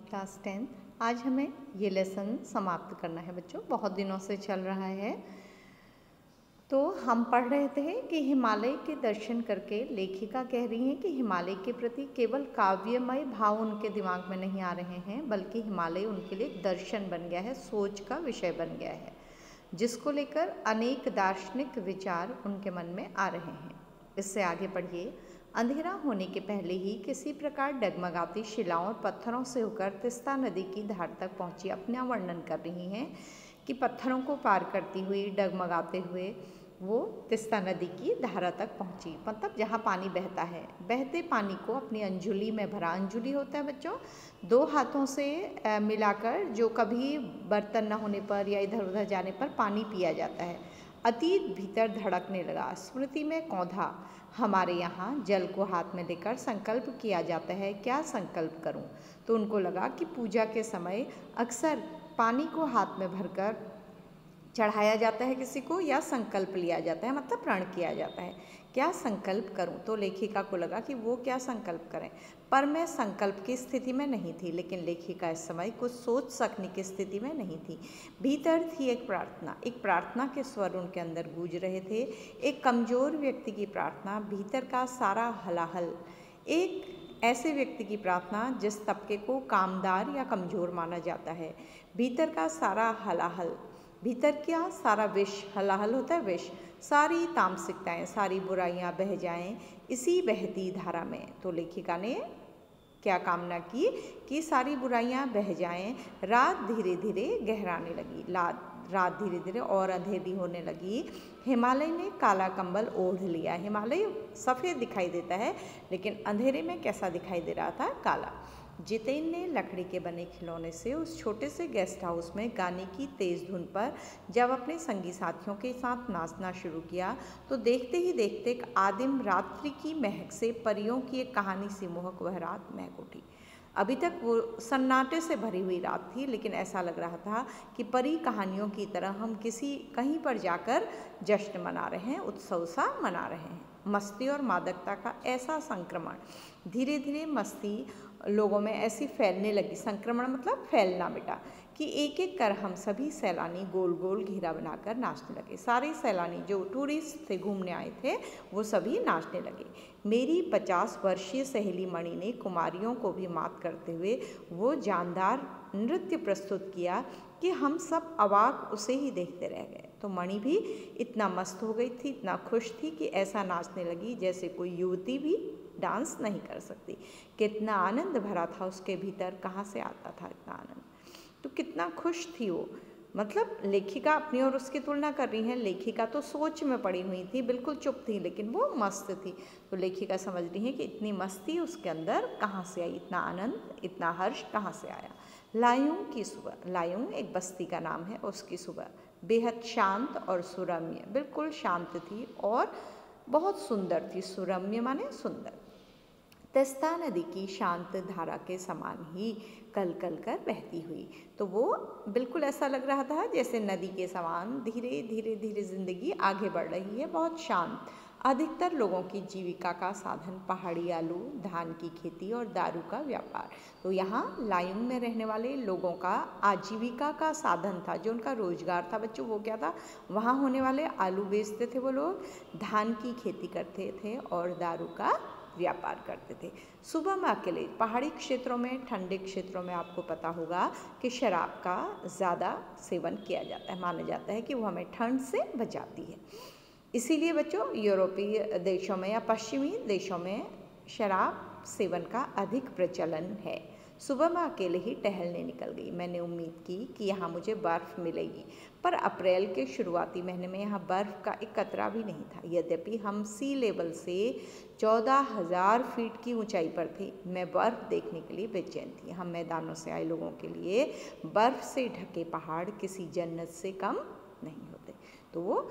Class 10। आज हमें ये लेसन समाप्त करना है बच्चों, बहुत दिनों से चल रहा है। तो हम पढ़ रहे थे कि हिमालय के दर्शन करके लेखिका कह रही हैं कि हिमालय के प्रति केवल काव्यमय भाव उनके दिमाग में नहीं आ रहे हैं, बल्कि हिमालय उनके लिए एक दर्शन बन गया है, सोच का विषय बन गया है, जिसको लेकर अनेक दार्शनिक विचार उनके मन में आ रहे हैं। इससे आगे पढ़िए। अंधेरा होने के पहले ही किसी प्रकार डगमगाती शिलाओं और पत्थरों से होकर तीस्ता नदी की धार तक पहुंची अपना वर्णन कर रही हैं कि पत्थरों को पार करती हुई डगमगाते हुए वो तीस्ता नदी की धारा तक पहुंची, मतलब जहाँ पानी बहता है। बहते पानी को अपनी अंजुली में भरा। अंजुली होता है बच्चों दो हाथों से मिलाकर जो कभी बर्तन न होने पर या इधर उधर जाने पर पानी पिया जाता है। अतीत भीतर धड़कने लगा, स्मृति में कौंधा। हमारे यहाँ जल को हाथ में लेकर संकल्प किया जाता है। क्या संकल्प करूं? तो उनको लगा कि पूजा के समय अक्सर पानी को हाथ में भरकर चढ़ाया जाता है किसी को, या संकल्प लिया जाता है, मतलब प्रण किया जाता है। क्या संकल्प करूं? तो लेखिका को लगा कि वो क्या संकल्प करें, पर मैं संकल्प की स्थिति में नहीं थी। लेकिन लेखिका इस समय कुछ सोच सकने की स्थिति में नहीं थी। भीतर थी एक प्रार्थना के स्वर उनके अंदर गूंज रहे थे। एक कमजोर व्यक्ति की प्रार्थना, भीतर का सारा हलाहल। एक ऐसे व्यक्ति की प्रार्थना जिस तबके को कामदार या कमजोर माना जाता है। भीतर का सारा हलाहल, भीतर क्या सारा विष, हलाहल होता है विष। सारी तामसिकताएं, सारी बुराइयां बह जाएं इसी बहती धारा में। तो लेखिका ने क्या कामना की कि सारी बुराइयां बह जाएं। रात धीरे धीरे गहराने लगी, रात धीरे धीरे और अंधेरी होने लगी। हिमालय ने काला कंबल ओढ़ लिया। हिमालय सफ़ेद दिखाई देता है, लेकिन अंधेरे में कैसा दिखाई दे रहा था? काला। जितेन ने लकड़ी के बने खिलौने से उस छोटे से गेस्ट हाउस में गाने की तेज धुन पर जब अपने संगी साथियों के साथ नाचना शुरू किया, तो देखते ही देखते एक आदिम रात्रि की महक से परियों की एक कहानी सी मोहक वह रात महक उठी। अभी तक वो सन्नाटे से भरी हुई रात थी, लेकिन ऐसा लग रहा था कि परी कहानियों की तरह हम कहीं पर जाकर जश्न मना रहे हैं, उत्सव सा मना रहे हैं। मस्ती और मादकता का ऐसा संक्रमण, धीरे धीरे मस्ती लोगों में ऐसी फैलने लगी, संक्रमण मतलब फैलना बेटा, कि एक एक कर हम सभी सैलानी गोल गोल घेरा बनाकर नाचने लगे। सारे सैलानी जो टूरिस्ट थे, घूमने आए थे, वो सभी नाचने लगे। मेरी 50 वर्षीय सहेली मणि ने कुमारियों को भी मात करते हुए वो जानदार नृत्य प्रस्तुत किया कि हम सब अवाक उसे ही देखते रह गए। तो मणि भी इतना मस्त हो गई थी, इतना खुश थी कि ऐसा नाचने लगी जैसे कोई युवती भी डांस नहीं कर सकती। कितना आनंद भरा था उसके भीतर, कहाँ से आता था इतना आनंद? तो कितना खुश थी वो। मतलब लेखिका अपनी और उसकी तुलना कर रही है। लेखिका तो सोच में पड़ी हुई थी, बिल्कुल चुप थी, लेकिन वो मस्त थी। तो लेखिका समझ रही है कि इतनी मस्ती उसके अंदर कहाँ से आई, इतना आनंद, इतना हर्ष कहाँ से आया। लायूं की सुबह, लायूं एक बस्ती का नाम है, उसकी सुबह बेहद शांत और सुरम्य, बिल्कुल शांत थी और बहुत सुंदर थी। सुरम्य माने सुंदर। तीस्ता नदी की शांत धारा के समान ही कल कल कर बहती हुई। तो वो बिल्कुल ऐसा लग रहा था जैसे नदी के समान धीरे धीरे धीरे जिंदगी आगे बढ़ रही है, बहुत शांत। अधिकतर लोगों की जीविका का साधन पहाड़ी आलू, धान की खेती और दारू का व्यापार। तो यहाँ लायूं में रहने वाले लोगों का आजीविका का साधन था, जो उनका रोजगार था बच्चों, वो क्या था? वहाँ होने वाले आलू बेचते थे वो लोग, धान की खेती करते थे और दारू का व्यापार करते थे। सुबह में अकेले पहाड़ी क्षेत्रों में, ठंडे क्षेत्रों में आपको पता होगा कि शराब का ज़्यादा सेवन किया जाता है। माना जाता है कि वो हमें ठंड से बचाती है। इसीलिए बच्चों यूरोपीय देशों में या पश्चिमी देशों में शराब सेवन का अधिक प्रचलन है। सुबह मैं अकेले ही टहलने निकल गई। मैंने उम्मीद की कि यहाँ मुझे बर्फ़ मिलेगी, पर अप्रैल के शुरुआती महीने में यहाँ बर्फ़ का एक कतरा भी नहीं था। यद्यपि हम सी लेवल से 14,000 फीट की ऊंचाई पर थे। मैं बर्फ़ देखने के लिए बेचैन थी। हम मैदानों से आए लोगों के लिए बर्फ़ से ढके पहाड़ किसी जन्नत से कम नहीं होते। तो वो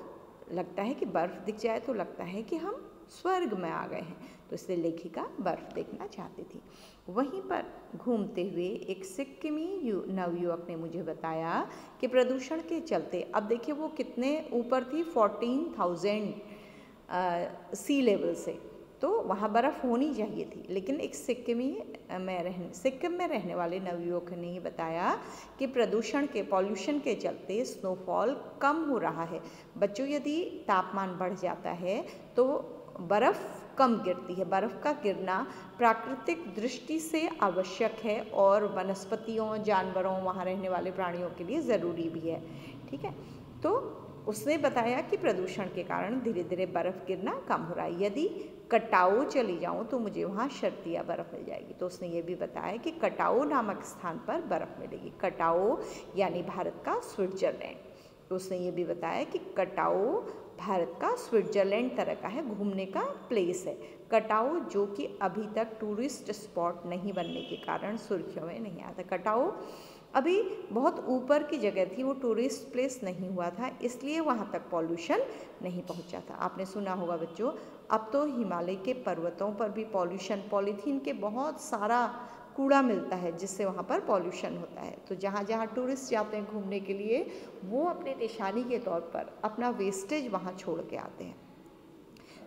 लगता है कि बर्फ़ दिख जाए तो लगता है कि हम स्वर्ग में आ गए हैं। तो इसलिए लेखिका बर्फ़ देखना चाहती थी। वहीं पर घूमते हुए एक सिक्किमी नवयुवक ने मुझे बताया कि प्रदूषण के चलते, अब देखिए वो कितने ऊपर थी, 14,000 सी लेवल से, तो वहाँ बर्फ़ होनी चाहिए थी, लेकिन एक सिक्किम में रहने वाले नवयुवक ने ही बताया कि पॉल्यूशन के चलते स्नोफॉल कम हो रहा है। बच्चों, यदि तापमान बढ़ जाता है तो बर्फ़ कम गिरती है। बर्फ़ का गिरना प्राकृतिक दृष्टि से आवश्यक है और वनस्पतियों, जानवरों, वहाँ रहने वाले प्राणियों के लिए ज़रूरी भी है। ठीक है, तो उसने बताया कि प्रदूषण के कारण धीरे धीरे बर्फ़ गिरना कम हो रहा है। यदि कटाऊ चली जाऊँ तो मुझे वहाँ शर्तिया बर्फ़ मिल जाएगी। तो उसने ये भी बताया कि कटाऊ नामक स्थान पर बर्फ़ मिलेगी। कटाऊ यानी भारत का स्विट्ज़रलैंड। तो उसने ये भी बताया कि कटाऊ भारत का स्विट्ज़रलैंड तरह का है, घूमने का प्लेस है। कटाऊ जो कि अभी तक टूरिस्ट स्पॉट नहीं बनने के कारण सुर्खियों में नहीं आता। कटाऊ अभी बहुत ऊपर की जगह थी, वो टूरिस्ट प्लेस नहीं हुआ था, इसलिए वहाँ तक पॉल्यूशन नहीं पहुँचा था। आपने सुना होगा बच्चों, अब तो हिमालय के पर्वतों पर भी पॉलीथीन के बहुत सारा कूड़ा मिलता है, जिससे वहाँ पर पॉल्यूशन होता है। तो जहाँ जहाँ टूरिस्ट जाते हैं घूमने के लिए, वो अपने निशानी के तौर पर अपना वेस्टेज वहाँ छोड़ के आते हैं।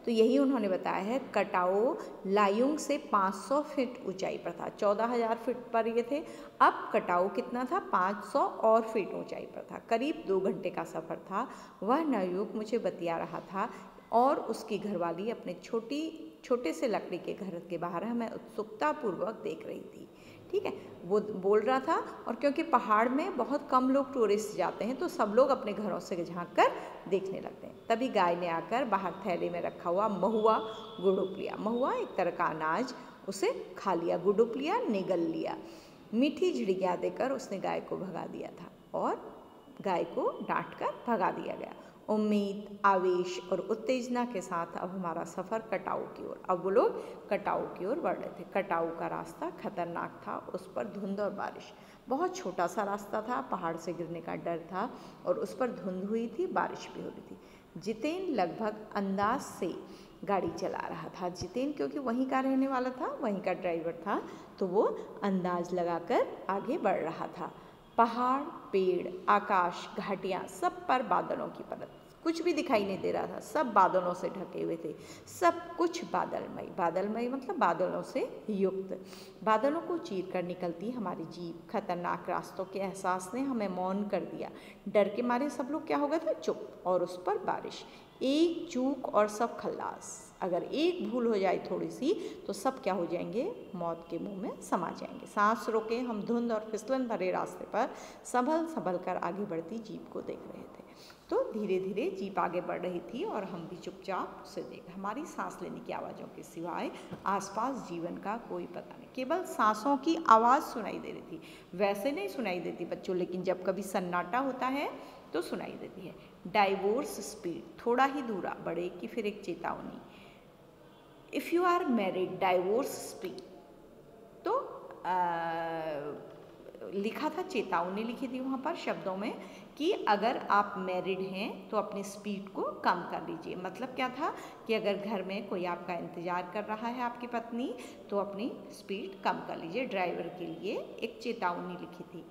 तो यही उन्होंने बताया है। कटाऊ लायुंग से 500 फीट ऊंचाई पर था। 14,000 फीट पर ये थे। अब कटाऊ कितना था? 500 और फीट ऊंचाई पर था। करीब 2 घंटे का सफ़र था। वह नवयुवक मुझे बतिया रहा था और उसकी घरवाली अपने छोटे से लकड़ी के घर के बाहर हमें उत्सुकतापूर्वक देख रही थी। ठीक है, वो बोल रहा था, और क्योंकि पहाड़ में बहुत कम लोग टूरिस्ट जाते हैं तो सब लोग अपने घरों से झांक कर देखने लगते हैं। तभी गाय ने आकर बाहर थैले में रखा हुआ महुआ गुड़ुप लिया। महुआ एक तरह का अनाज, उसे खा लिया। गुड़ुप लिया, निगल लिया। मीठी झिड़ियाँ देकर उसने गाय को भगा दिया था और गाय को डांट कर भगा दिया गया। उम्मीद, आवेश और उत्तेजना के साथ अब हमारा सफ़र कटाऊ की ओर। अब वो लोग कटाऊ की ओर बढ़ रहे थे। कटाऊ का रास्ता खतरनाक था, उस पर धुंध और बारिश। बहुत छोटा सा रास्ता था, पहाड़ से गिरने का डर था और उस पर धुंध हुई थी, बारिश भी हो रही थी। जितेन लगभग अंदाज से गाड़ी चला रहा था। जितेन क्योंकि वहीं का रहने वाला था, वहीं का ड्राइवर था, तो वो अंदाज लगाकर आगे बढ़ रहा था। पहाड़, पेड़, आकाश, घाटियाँ, सब पर बादलों की परत। कुछ भी दिखाई नहीं दे रहा था, सब बादलों से ढके हुए थे। सब कुछ बादलमय मतलब बादलों से युक्त। बादलों को चीर कर निकलती हमारी जीप। खतरनाक रास्तों के एहसास ने हमें मौन कर दिया। डर के मारे सब लोग क्या हो गए थे? चुप। और उस पर बारिश। एक चूक और सब खल्लास। अगर एक भूल हो जाए थोड़ी सी तो सब क्या हो जाएंगे? मौत के मुंह में समा जाएंगे। सांस रोके हम धुंध और फिसलन भरे रास्ते पर संभल कर आगे बढ़ती जीप को देख रहे थे। तो धीरे धीरे जीप आगे बढ़ रही थी और हम भी चुपचाप उसे देख। हमारी सांस लेने की आवाज़ों के सिवाय आसपास जीवन का कोई पता नहीं, केवल सांसों की आवाज़ सुनाई दे रही थी। वैसे नहीं सुनाई देती बच्चों, लेकिन जब कभी सन्नाटा होता है तो सुनाई देती है। डाइवोर्स स्पीड, थोड़ा ही दूर बढ़े कि फिर एक चेतावनी। If you are married, divorce speed. तो लिखा था, चेतावनी लिखी थी वहाँ पर शब्दों में कि अगर आप मैरिड हैं तो अपनी स्पीड को कम कर लीजिए। मतलब क्या था कि अगर घर में कोई आपका इंतज़ार कर रहा है, आपकी पत्नी, तो अपनी स्पीड कम कर लीजिए। ड्राइवर के लिए एक चेतावनी लिखी थी।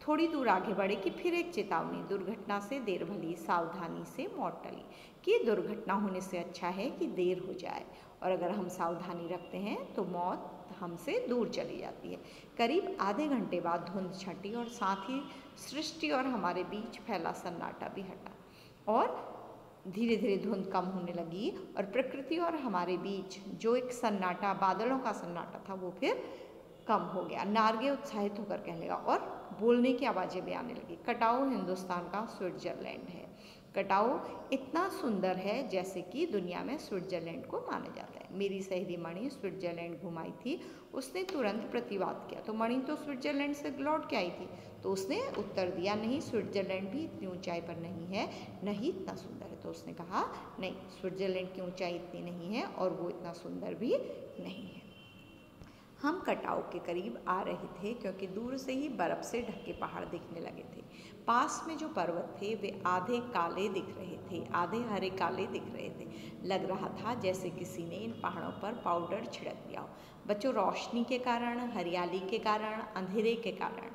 थोड़ी दूर आगे बढ़े कि फिर एक चेतावनी। दुर्घटना से देर भली, सावधानी से मौत टली। कि दुर्घटना होने से अच्छा है कि देर हो जाए, और अगर हम सावधानी रखते हैं तो मौत हमसे दूर चली जाती है। करीब आधे घंटे बाद धुंध छटी और साथ ही सृष्टि और हमारे बीच फैला सन्नाटा भी हटा, और धीरे धीरे धुंध कम होने लगी और प्रकृति और हमारे बीच जो एक सन्नाटा, बादलों का सन्नाटा था, वो फिर कम हो गया। नार्गे उत्साहित होकर कहने लगा और बोलने की आवाज़ें भी आने लगी। कटाऊ हिंदुस्तान का स्विट्ज़रलैंड है। कटाऊ इतना सुंदर है जैसे कि दुनिया में स्विट्ज़रलैंड को माना जाता है। मेरी सहेली मणि स्विट्ज़रलैंड घुमाई थी, उसने तुरंत प्रतिवाद किया। तो मणि तो स्विट्ज़रलैंड से लौट के आई थी, तो उसने उत्तर दिया, नहीं, स्विट्ज़रलैंड भी इतनी ऊंचाई पर नहीं है, नहीं इतना सुंदर है। तो उसने कहा, नहीं, स्विट्ज़रलैंड की ऊंचाई इतनी नहीं है और वो इतना सुंदर भी नहीं है। हम कटाऊ के करीब आ रहे थे क्योंकि दूर से ही बर्फ़ से ढके पहाड़ दिखने लगे थे। पास में जो पर्वत थे वे आधे काले दिख रहे थे, आधे हरे काले दिख रहे थे। लग रहा था जैसे किसी ने इन पहाड़ों पर पाउडर छिड़क दिया हो। बच्चों, रोशनी के कारण, हरियाली के कारण, अंधेरे के कारण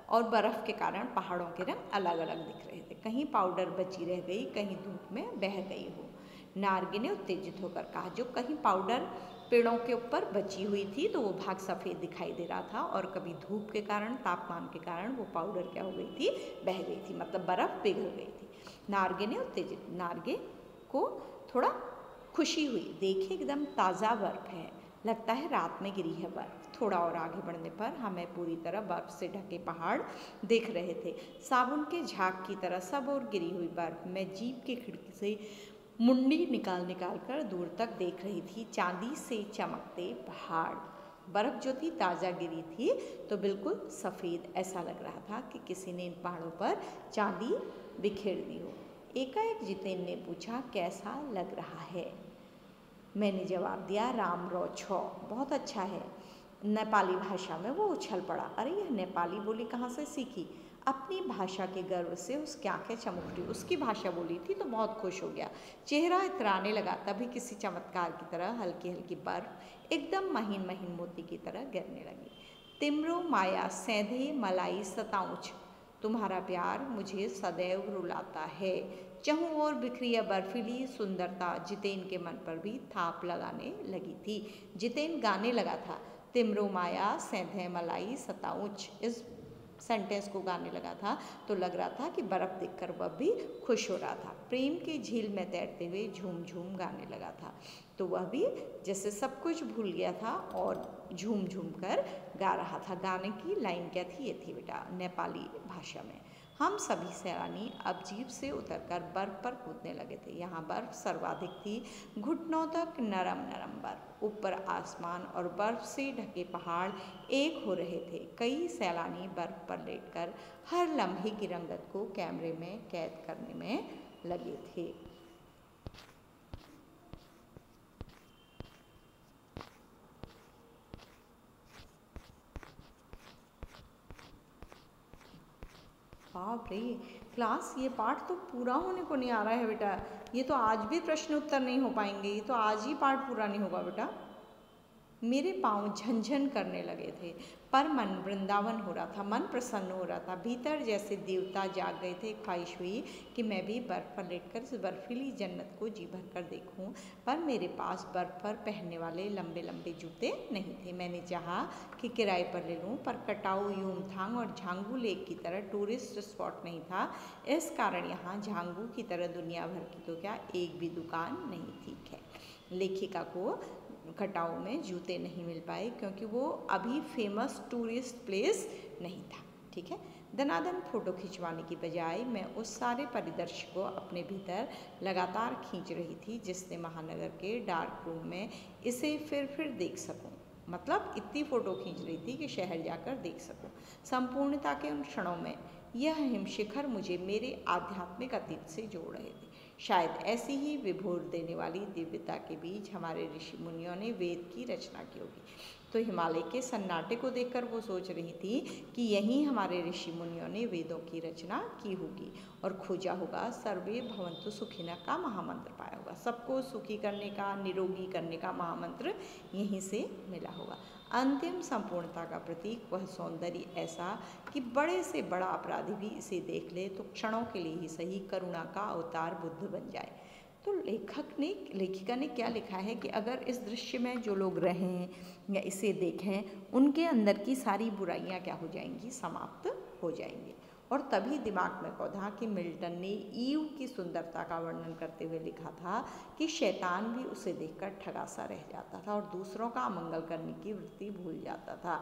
और बर्फ़ के कारण पहाड़ों के रंग अलग अलग दिख रहे थे। कहीं पाउडर बची रह गई, कहीं धूप में बह गई हो। नारगे ने उत्तेजित होकर कहा। जो कहीं पाउडर पेड़ों के ऊपर बची हुई थी तो वो भाग सफ़ेद दिखाई दे रहा था, और कभी धूप के कारण, तापमान के कारण वो पाउडर क्या हो गई थी, बह गई थी, मतलब बर्फ़ पिघल गई थी। नारगे को थोड़ा खुशी हुई। देखिए एकदम ताज़ा बर्फ़ है, लगता है रात में गिरी है बर्फ़। थोड़ा और आगे बढ़ने पर हमें पूरी तरह बर्फ़ से ढके पहाड़ दिख रहे थे, साबुन के झाग की तरह सब और गिरी हुई बर्फ़। मैं जीप की खिड़की से मुंडी निकाल कर दूर तक देख रही थी। चांदी से चमकते पहाड़, बर्फ़ जो थी ताज़ा गिरी थी तो बिल्कुल सफ़ेद, ऐसा लग रहा था कि किसी ने इन पहाड़ों पर चांदी बिखेर दी हो। एकाएक जितेन ने पूछा, कैसा लग रहा है? मैंने जवाब दिया, राम रो छो, बहुत अच्छा है। नेपाली भाषा में वो उछल पड़ा। अरे यह नेपाली बोली कहाँ से सीखी? अपनी भाषा के गर्व से उसकी आंखें चमक उठी। उसकी भाषा बोली थी तो बहुत खुश हो गया, चेहरा इतराने लगा। तभी किसी चमत्कार की तरह हल्की हल्की बर्फ एकदम महीन महीन मोती की तरह गिरने लगी। तिमरो माया सेंधे मलाई सताऊच, तुम्हारा प्यार मुझे सदैव रुलाता है। चहुं ओर बिखरी बर्फीली सुंदरता जितेन के मन पर भी थाप लगाने लगी थी। जितेन गाने लगा था, तिमरो माया सेंधे मलाई सताऊच, इस सेंटेंस को गाने लगा था तो लग रहा था कि बर्फ़ देखकर वह भी खुश हो रहा था। प्रेम की झील में तैरते हुए झूम झूम गाने लगा था, तो वह भी जैसे सब कुछ भूल गया था और झूम झूम कर गा रहा था। गाने की लाइन क्या थी? ये थी बेटा, नेपाली भाषा में, हम सभी सैलानी अब जीप से उतरकर बर्फ़ पर कूदने लगे थे। यहाँ बर्फ़ सर्वाधिक थी, घुटनों तक नरम नरम बर्फ़। ऊपर आसमान और बर्फ़ से ढके पहाड़ एक हो रहे थे। कई सैलानी बर्फ़ पर लेटकर हर लम्हे की रंगत को कैमरे में कैद करने में लगे थे। बाप रे क्लास, ये पाठ तो पूरा होने को नहीं आ रहा है बेटा। ये तो आज भी प्रश्न उत्तर नहीं हो पाएंगे, ये तो आज ही पाठ पूरा नहीं होगा बेटा। मेरे पाँव झनझन करने लगे थे, पर मन वृंदावन हो रहा था, मन प्रसन्न हो रहा था। भीतर जैसे देवता जाग गए थे। ख्वाहिश हुई कि मैं भी बर्फ़ पर लेटकर इस बर्फीली जन्नत को जी भर कर देखूं, पर मेरे पास बर्फ़ पर पहनने वाले लंबे लंबे जूते नहीं थे। मैंने चाहा कि किराए पर ले लूं, पर कटाऊ, यूमथांग और झांगू लेक की तरह टूरिस्ट स्पॉट नहीं था। इस कारण यहाँ झांगू की तरह दुनिया भर की तो क्या एक भी दुकान नहीं थी। खैर, लेखिका को कटाऊ में जूते नहीं मिल पाए क्योंकि वो अभी फेमस टूरिस्ट प्लेस नहीं था। ठीक है, दनादन फोटो खिंचवाने की बजाय मैं उस सारे परिदृश्य को अपने भीतर लगातार खींच रही थी जिससे महानगर के डार्क रूम में इसे फिर देख सकूं। मतलब इतनी फ़ोटो खींच रही थी कि शहर जाकर देख सकूं। संपूर्णता के उन क्षणों में यह हिमशिखर मुझे मेरे आध्यात्मिक अतीत से जोड़ रहे थे। शायद ऐसी ही विभोर देने वाली दिव्यता के बीच हमारे ऋषि मुनियों ने वेद की रचना की होगी। तो हिमालय के सन्नाटे को देखकर वो सोच रही थी कि यहीं हमारे ऋषि मुनियों ने वेदों की रचना की होगी और खोजा होगा सर्वे भवन्तु सुखिनः का महामंत्र पाया होगा। सबको सुखी करने का, निरोगी करने का महामंत्र यहीं से मिला होगा। अंतिम संपूर्णता का प्रतीक वह सौंदर्य ऐसा कि बड़े से बड़ा अपराधी भी इसे देख ले तो क्षणों के लिए ही सही करुणा का अवतार बुद्ध बन जाए। तो लेखिका ने क्या लिखा है कि अगर इस दृश्य में जो लोग रहें या इसे देखें, उनके अंदर की सारी बुराइयां क्या हो जाएंगी? समाप्त हो जाएंगी। और तभी दिमाग में पौधा कि मिल्टन ने ईव की सुंदरता का वर्णन करते हुए लिखा था कि शैतान भी उसे देखकर ठगा सा रह जाता था और दूसरों का अमंगल करने की वृत्ति भूल जाता था।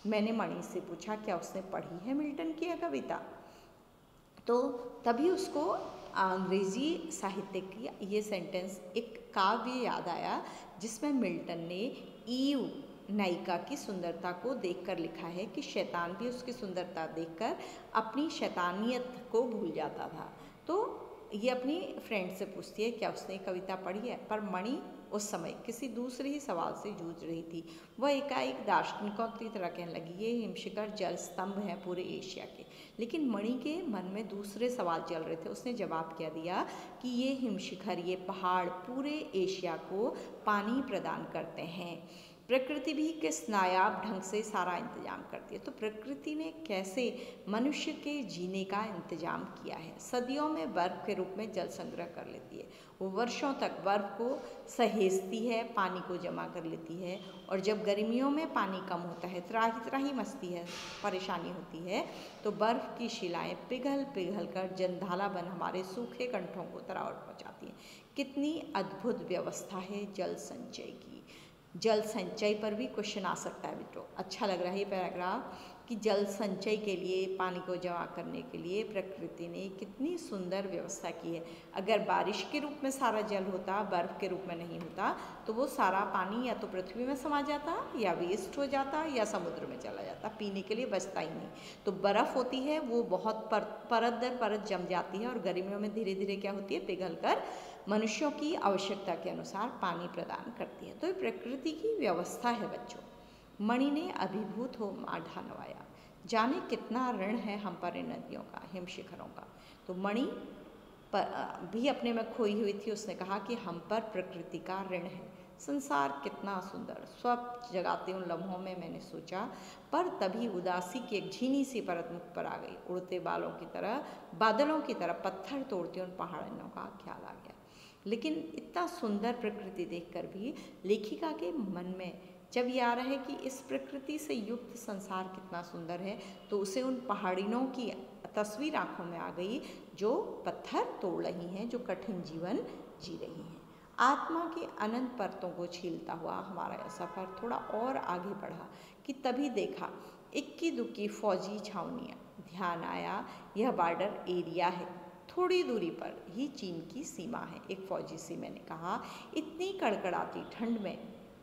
मैंने मणि से पूछा, क्या उसने पढ़ी है मिल्टन की यह कविता? तो तभी उसको अंग्रेजी साहित्य की ये सेंटेंस, एक काव्य याद आया जिसमें मिल्टन ने ईव नायिका की सुंदरता को देखकर लिखा है कि शैतान भी उसकी सुंदरता देखकर अपनी शैतानियत को भूल जाता था। तो ये अपनी फ्रेंड से पूछती है क्या उसने कविता पढ़ी है, पर मणि उस समय किसी दूसरे ही सवाल से जूझ रही थी। वह एकाएक दार्शनिकों की तरह कहने लगी, ये हिमशिखर जल स्तंभ है पूरे एशिया के। लेकिन मणि के मन में दूसरे सवाल चल रहे थे। उसने जवाब क्या दिया कि ये हिमशिखर, ये पहाड़ पूरे एशिया को पानी प्रदान करते हैं। प्रकृति भी किस नायाब ढंग से सारा इंतजाम करती है। तो प्रकृति ने कैसे मनुष्य के जीने का इंतजाम किया है। सदियों में बर्फ के रूप में जल संग्रह कर लेती है, वो वर्षों तक बर्फ को सहेजती है, पानी को जमा कर लेती है, और जब गर्मियों में पानी कम होता है, त्राही मचती है, परेशानी होती है, तो बर्फ की शिलाएं पिघल पिघल कर जंधाला बन हमारे सूखे कंठों को तरावट पहुँचाती हैं। कितनी अद्भुत व्यवस्था है जल संचय की। जल संचय पर भी क्वेश्चन आ सकता है मित्रों। अच्छा लग रहा है ये पैराग्राफ कि जल संचय के लिए, पानी को जमा करने के लिए प्रकृति ने कितनी सुंदर व्यवस्था की है। अगर बारिश के रूप में सारा जल होता, बर्फ़ के रूप में नहीं होता, तो वो सारा पानी या तो पृथ्वी में समा जाता, या वेस्ट हो जाता, या समुद्र में चला जाता, पीने के लिए बचता ही नहीं। तो बर्फ़ होती है वो बहुत परत दर परत जम जाती है, और गर्मियों में धीरे धीरे क्या होती है, पिघल कर मनुष्यों की आवश्यकता के अनुसार पानी प्रदान करती है। तो ये प्रकृति की व्यवस्था है बच्चों। मणि ने अभिभूत हो माढ़ा नवाया, जाने कितना ऋण है हम पर इन नदियों का, हिम शिखरों का। तो मणि भी अपने में खोई हुई थी, उसने कहा कि हम पर प्रकृति का ऋण है। संसार कितना सुंदर, स्वप्न जगाते उन लम्हों में मैंने सोचा, पर तभी उदासी की एक झीनी सी परत मुख पर आ गई। उड़ते बादलों की तरह पत्थर तोड़ते उन पहाड़ियों का ख्याल आ गया। लेकिन इतना सुंदर प्रकृति देखकर भी लेखिका के मन में जब ये आ रहा है कि इस प्रकृति से युक्त संसार कितना सुंदर है, तो उसे उन पहाड़ियों की तस्वीर आंखों में आ गई जो पत्थर तोड़ रही हैं, जो कठिन जीवन जी रही हैं। आत्मा की अनंत परतों को छीलता हुआ हमारा यह सफ़र थोड़ा और आगे बढ़ा कि तभी देखा इक्की दुक्की फौजी छावनियाँ। ध्यान आया यह बॉर्डर एरिया है, थोड़ी दूरी पर ही चीन की सीमा है। एक फौजी से मैंने कहा, इतनी कड़कड़ाती ठंड में,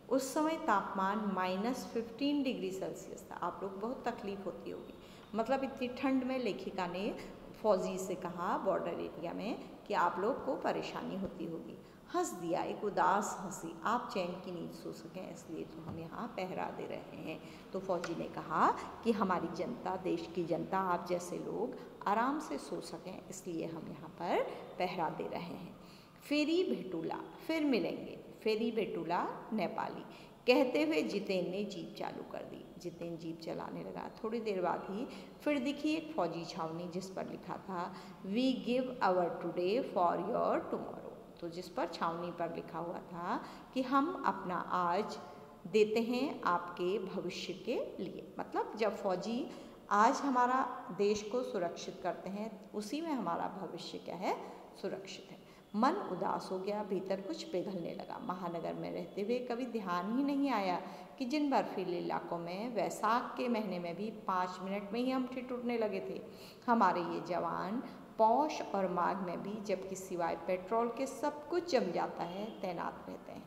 उस समय तापमान -15 डिग्री सेल्सियस था। आप लोग बहुत तकलीफ होती होगी, मतलब इतनी ठंड में लेखिका ने फौजी से कहा बॉर्डर एरिया में कि आप लोग को परेशानी होती होगी। हंस दिया, एक उदास हंसी। आप चैन की नींद सो सकें इसलिए तो हम यहाँ पहरा दे रहे हैं। तो फौजी ने कहा कि हमारी जनता, देश की जनता, आप जैसे लोग आराम से सो सकें इसलिए हम यहाँ पर पहरा दे रहे हैं। फेरी भेटूला, फिर मिलेंगे। फेरी भेटूला नेपाली, कहते हुए जितेन ने जीप चालू कर दी। जितेन जीप चलाने लगा। थोड़ी देर बाद ही फिर दिखी एक फौजी छावनी जिस पर लिखा था, we give our today for your tomorrow. तो जिस पर छावनी पर लिखा हुआ था कि हम अपना आज देते हैं आपके भविष्य के लिए। मतलब जब फौजी आज हमारा देश को सुरक्षित करते हैं, उसी में हमारा भविष्य क्या है, सुरक्षित है। मन उदास हो गया, भीतर कुछ पिघलने लगा। महानगर में रहते हुए कभी ध्यान ही नहीं आया कि जिन बर्फीले इलाकों में वैसाख के महीने में भी 5 मिनट में ही हम ठिठुरने लगे थे, हमारे ये जवान पौष और माघ में भी, जबकि सिवाय पेट्रोल के सब कुछ जम जाता है, तैनात रहते हैं।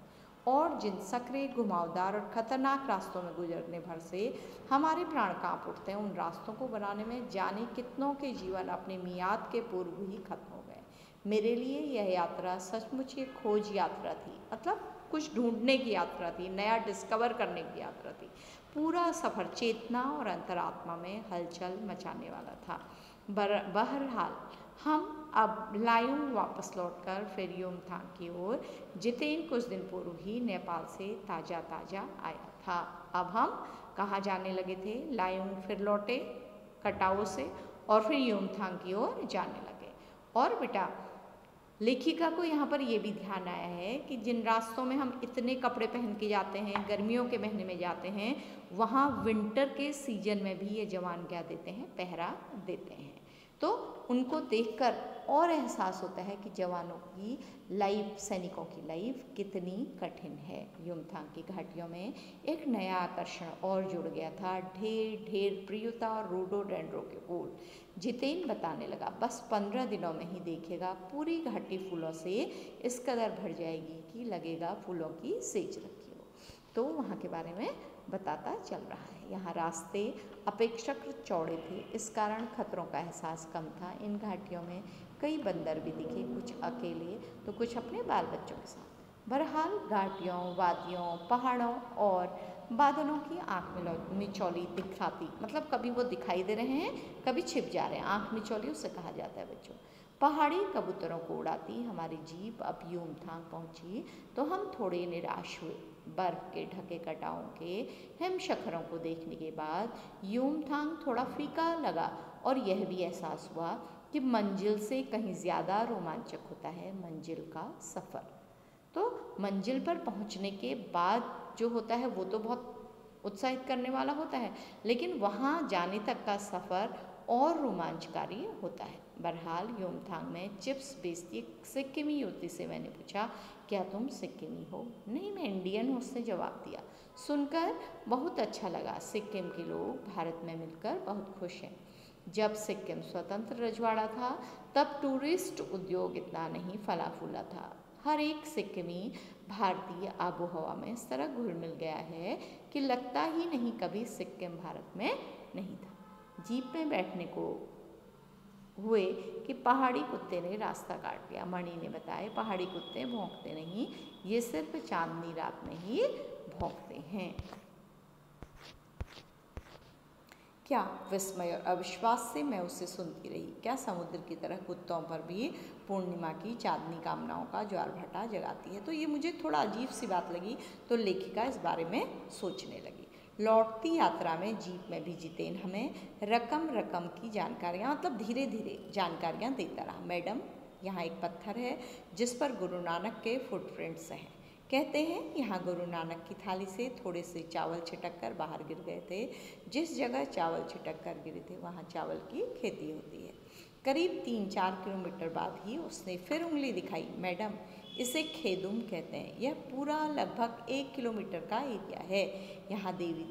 और जिन सकरे, घुमावदार और खतरनाक रास्तों में गुजरने भर से हमारे प्राण कांप उठते हैं, उन रास्तों को बनाने में जाने कितनों के जीवन अपने मियाद के पूर्व ही खत्म हो गए। मेरे लिए यह यात्रा सचमुच एक खोज यात्रा थी, मतलब कुछ ढूंढने की यात्रा थी, नया डिस्कवर करने की यात्रा थी। पूरा सफ़र चेतना और अंतरात्मा में हलचल मचाने वाला था। बहरहाल हम अब लायुंग वापस लौटकर फिर युमथांग की ओर, जितेन कुछ दिन पूर्व ही नेपाल से ताज़ा आया था। अब हम कहाँ जाने लगे थे? लायुंग फिर लौटे कटाओ से और फिर युमथांग की ओर जाने लगे। और बेटा लेखिका को यहाँ पर यह भी ध्यान आया है कि जिन रास्तों में हम इतने कपड़े पहन के जाते हैं, गर्मियों के महीने में जाते हैं, वहाँ विंटर के सीजन में भी ये जवान क्या देते हैं, पहरा देते हैं। तो उनको देखकर और एहसास होता है कि जवानों की लाइफ, सैनिकों की लाइफ कितनी कठिन है। युमथांग की घाटियों में एक नया आकर्षण और जुड़ गया था, ढेर ढेर प्रियता और रोडोडेंड्रो के फूल। जितेन बताने लगा, बस 15 दिनों में ही देखेगा पूरी घाटी फूलों से इस कदर भर जाएगी कि लगेगा फूलों की सेज रखी हो। तो वहाँ के बारे में बताता चल रहा है। यहाँ रास्ते अपेक्षाकृत चौड़े थे, इस कारण खतरों का एहसास कम था। इन घाटियों में कई बंदर भी दिखे, कुछ अकेले तो कुछ अपने बाल बच्चों के साथ। बहरहाल घाटियों, वादियों, पहाड़ों और बादलों की आँख मिचौली दिखाती, मतलब कभी वो दिखाई दे रहे हैं, कभी छिप जा रहे हैं, आँख मिचौली उसे कहा जाता है बच्चों। पहाड़ी कबूतरों को उड़ाती हमारी जीप अब यूमथांग पहुंची तो हम थोड़े निराश हुए। बर्फ के ढके कटाओं के हिमशिखरों को देखने के बाद यूमथांग थोड़ा फीका लगा और यह भी एहसास हुआ कि मंजिल से कहीं ज़्यादा रोमांचक होता है मंजिल का सफ़र। तो मंजिल पर पहुंचने के बाद जो होता है वो तो बहुत उत्साहित करने वाला होता है, लेकिन वहाँ जाने तक का सफ़र और रोमांचकारी होता है। बहरहाल यूमथांग में चिप्स बेचती एक सिक्किमी युवती से मैंने पूछा, क्या तुम सिक्किमी हो? नहीं, मैं इंडियन हूँ, उसने जवाब दिया। सुनकर बहुत अच्छा लगा। सिक्किम के लोग भारत में मिलकर बहुत खुश हैं। जब सिक्किम स्वतंत्र रजवाड़ा था तब टूरिस्ट उद्योग इतना नहीं फला फूला था। हर एक सिक्किमी भारतीय आबो हवा में इस तरह घुल मिल गया है कि लगता ही नहीं कभी सिक्किम भारत में नहीं था। जीप में बैठने को हुए कि पहाड़ी कुत्ते ने रास्ता काट लिया। मणि ने बताया, पहाड़ी कुत्ते भौंकते नहीं, ये सिर्फ चांदनी रात में ही भौंकते हैं। क्या विस्मय और अविश्वास से मैं उसे सुनती रही। क्या समुद्र की तरह कुत्तों पर भी पूर्णिमा की चांदनी कामनाओं का ज्वार भाटा जगाती है? तो ये मुझे थोड़ा अजीब सी बात लगी, तो लेखिका इस बारे में सोचने लगी। लौटती यात्रा में जीप में भी जितेन हमें रकम रकम की जानकारियाँ, मतलब धीरे धीरे जानकारियाँ देता रहा। मैडम, यहाँ एक पत्थर है जिस पर गुरु नानक के फुटप्रिंट्स हैं। कहते हैं यहाँ गुरु नानक की थाली से थोड़े से चावल छिटक कर बाहर गिर गए थे। जिस जगह चावल छिटक कर गिरे थे वहाँ चावल की खेती होती है। करीब 3-4 किलोमीटर बाद ही उसने फिर उंगली दिखाई। मैडम, इसे खेदुम कहते हैं। यह पूरा लगभग 1 किलोमीटर का एरिया है। यहाँ देवी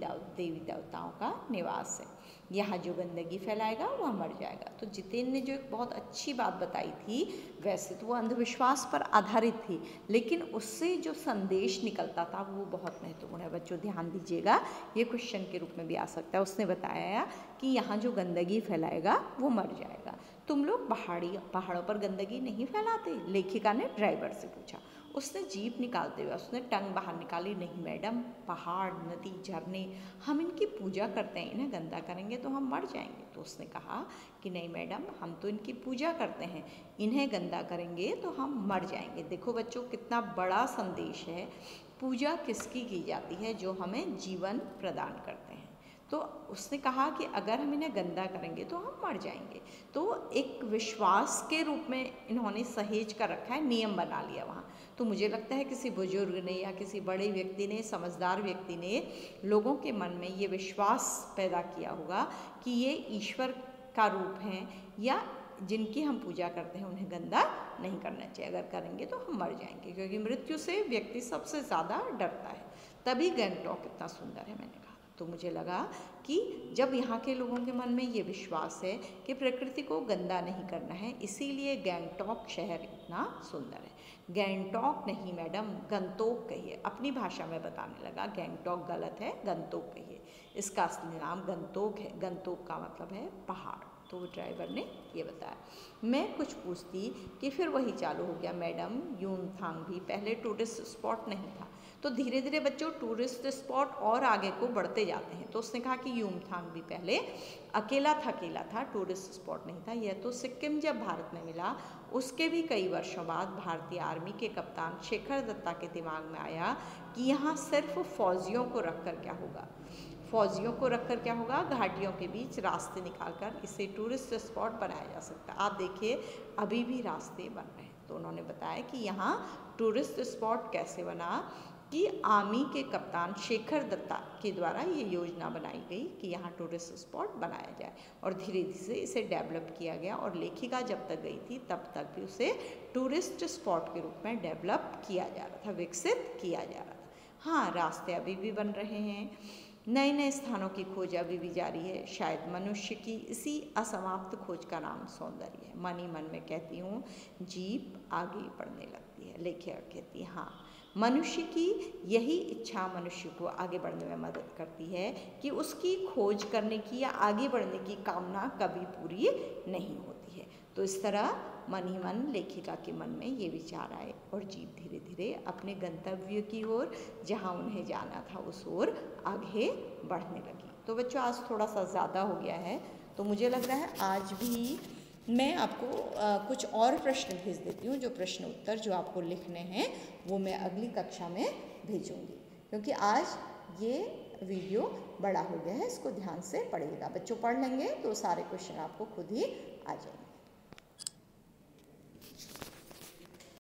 देवताओं का निवास है। यहाँ जो गंदगी फैलाएगा वह मर जाएगा। तो जितेन ने जो एक बहुत अच्छी बात बताई थी, वैसे तो वो अंधविश्वास पर आधारित थी, लेकिन उससे जो संदेश निकलता था वो बहुत महत्वपूर्ण है। बच्चों ध्यान दीजिएगा, ये क्वेश्चन के रूप में भी आ सकता है। उसने बताया कि यहाँ जो गंदगी फैलाएगा वो मर जाएगा। तुम लोग पहाड़ों पर गंदगी नहीं फैलाते? लेखिका ने ड्राइवर से पूछा। उसने जीप निकालते हुए उसने टंग बाहर निकाली। नहीं मैडम, पहाड़, नदी, झरने, हम इनकी पूजा करते हैं, इन्हें गंदा करेंगे तो हम मर जाएंगे। तो उसने कहा कि नहीं मैडम, हम तो इनकी पूजा करते हैं, इन्हें गंदा करेंगे तो हम मर जाएंगे। देखो बच्चों, कितना बड़ा संदेश है। पूजा किसकी की जाती है? जो हमें जीवन प्रदान करते हैं। तो उसने कहा कि अगर हम इन्हें गंदा करेंगे तो हम मर जाएंगे। तो एक विश्वास के रूप में इन्होंने सहेज कर रखा है, नियम बना लिया वहाँ। तो मुझे लगता है किसी बुजुर्ग ने या किसी बड़े व्यक्ति ने, समझदार व्यक्ति ने लोगों के मन में ये विश्वास पैदा किया होगा कि ये ईश्वर का रूप हैं या जिनकी हम पूजा करते हैं, उन्हें गंदा नहीं करना चाहिए। अगर करेंगे तो हम मर जाएंगे, क्योंकि मृत्यु से व्यक्ति सबसे ज़्यादा डरता है। तभी गैंगटॉक इतना सुंदर है, मैंने कहा। तो मुझे लगा कि जब यहाँ के लोगों के मन में ये विश्वास है कि प्रकृति को गंदा नहीं करना है, इसीलिए गैंगटॉक शहर इतना सुंदर है। गैंगटॉक नहीं मैडम, गंतोक कहिए। अपनी भाषा में बताने लगा, गैंगटॉक गलत है, गंतोक कहिए। इसका असली नाम गंतोक है। गंतोक का मतलब है पहाड़। तो ड्राइवर ने ये बताया। मैं कुछ पूछती कि फिर वही चालू हो गया। मैडम, यूमथांग भी पहले टूरिस्ट स्पॉट नहीं था। तो धीरे धीरे बच्चों टूरिस्ट स्पॉट और आगे को बढ़ते जाते हैं। तो उसने कहा कि यूमथांग भी पहले अकेला था, टूरिस्ट स्पॉट नहीं था। यह तो सिक्किम जब भारत में मिला उसके भी कई वर्षों बाद भारतीय आर्मी के कप्तान शेखर दत्ता के दिमाग में आया कि यहाँ सिर्फ फौजियों को रखकर क्या होगा। घाटियों के बीच रास्ते निकालकर इसे टूरिस्ट स्पॉट बनाया जा सकता है। आप देखिए, अभी भी रास्ते बन रहे हैं। तो उन्होंने बताया कि यहाँ टूरिस्ट स्पॉट कैसे बना कि आर्मी के कप्तान शेखर दत्ता के द्वारा ये योजना बनाई गई कि यहाँ टूरिस्ट स्पॉट बनाया जाए, और धीरे धीरे इसे डेवलप किया गया। और लेखिका जब तक गई थी तब तक भी उसे टूरिस्ट स्पॉट के रूप में डेवलप किया जा रहा था, विकसित किया जा रहा था। हाँ, रास्ते अभी भी बन रहे हैं, नए नए स्थानों की खोज अभी भी जारी है। शायद मनुष्य की इसी असमाप्त खोज का नाम सौंदर्य है। मन ही मन में कहती हूँ, जीप आगे बढ़ने लगती है। लेखिका कहती है, हाँ, मनुष्य की यही इच्छा मनुष्य को आगे बढ़ने में मदद करती है कि उसकी खोज करने की या आगे बढ़ने की कामना कभी पूरी नहीं होती है। तो इस तरह मन ही मन लेखिका के मन में ये विचार आए और जीव धीरे धीरे अपने गंतव्य की ओर, जहाँ उन्हें जाना था उस ओर आगे बढ़ने लगी। तो बच्चों आज थोड़ा सा ज़्यादा हो गया है, तो मुझे लग रहा है आज भी मैं आपको कुछ और प्रश्न भेज देती हूँ। जो प्रश्न उत्तर जो आपको लिखने हैं वो मैं अगली कक्षा में भेजूँगी, क्योंकि आज ये वीडियो बड़ा हो गया है। इसको ध्यान से पढ़िएगा। बच्चों पढ़ लेंगे तो सारे क्वेश्चन आपको खुद ही आ जाएंगे।